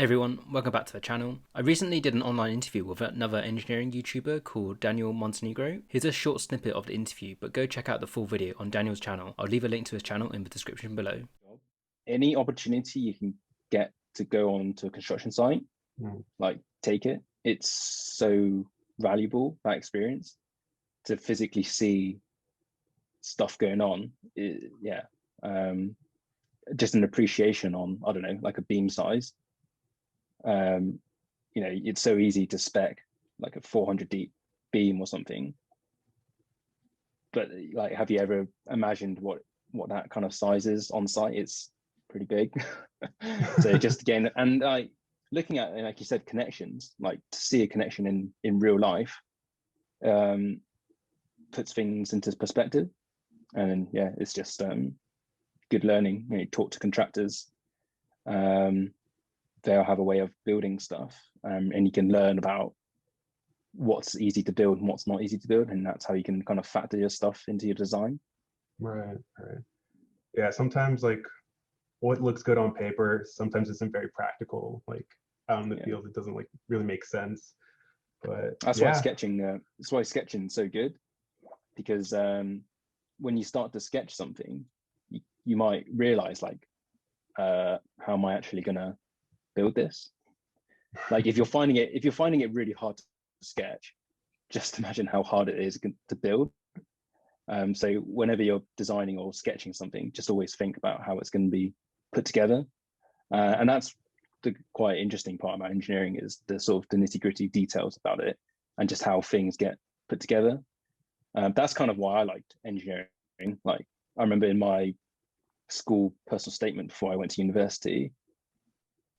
Hey everyone, welcome back to the channel. I recently did an online interview with another engineering YouTuber called Daniel Montenegro. Here's a short snippet of the interview, but go check out the full video on Daniel's channel. I'll leave a link to his channel in the description below. Any opportunity you can get to go on to a construction site, like take it. It's so valuable, that experience, to physically see stuff going on. Just an appreciation on, I don't know, like a beam size. It's so easy to spec like a 400 deep beam or something, but like, have you ever imagined what that kind of size is on site? It's pretty big. So just again, and like looking at, like you said, connections, like to see a connection in real life puts things into perspective. And yeah, it's just good learning. You talk to contractors, they'll have a way of building stuff, and you can learn about what's easy to build and what's not easy to build, and that's how you can kind of factor your stuff into your design. Right. Yeah, sometimes like what looks good on paper sometimes isn't very practical. Like out in the field, it doesn't like really make sense. But that's why sketching's so good, because when you start to sketch something, you might realize like, how am I actually gonna build this? Like if you're finding it really hard to sketch, just imagine how hard it is to build. So whenever you're designing or sketching something, just always think about how it's going to be put together. And that's the quite interesting part about engineering, is the sort of the nitty-gritty details about it and just how things get put together. That's kind of why I liked engineering. Like I remember in my school personal statement before I went to university,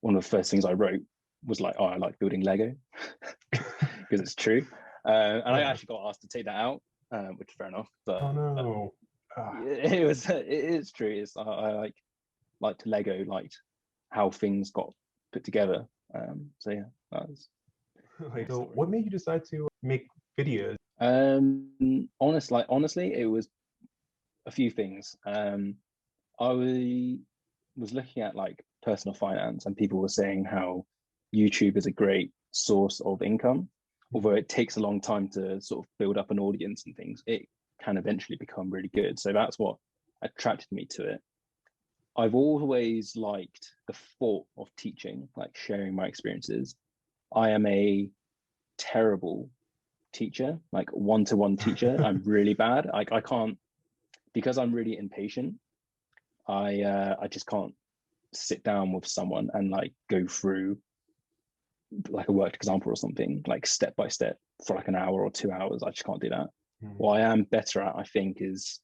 one of the first things I wrote was like, oh, I like building Lego, because it's true. And I actually got asked to take that out, which is fair enough. But oh no, it is true. I liked Lego, liked how things got put together. So yeah, that was. So what made you decide to make videos? Honestly, it was a few things. I was looking at like personal finance, and people were saying how YouTube is a great source of income. Although it takes a long time to sort of build up an audience and things, it can eventually become really good. So that's what attracted me to it. I've always liked the thought of teaching, like sharing my experiences. I am a terrible teacher, like one-to-one teacher. I'm really bad. I can't, because I'm really impatient. I just can't sit down with someone and like go through like a worked example or something, like step by step for like an hour or 2 hours. I just can't do that. What I am better at, I think, is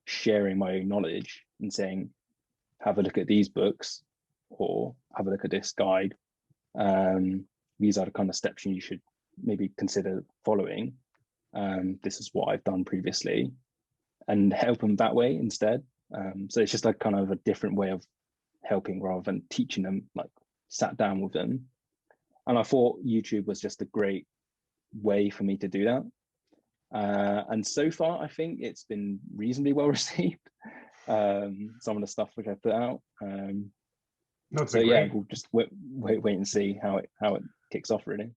sharing my own knowledge and saying, have a look at these books, or have a look at this guide. These are the kind of steps you should maybe consider following. This is what I've done previously, and help them that way instead. So it's just like kind of a different way of helping rather than teaching them, like sat down with them. And I thought YouTube was just a great way for me to do that. And so far, I think it's been reasonably well received. Some of the stuff which I put out. So yeah, we'll just wait and see how it kicks off, really.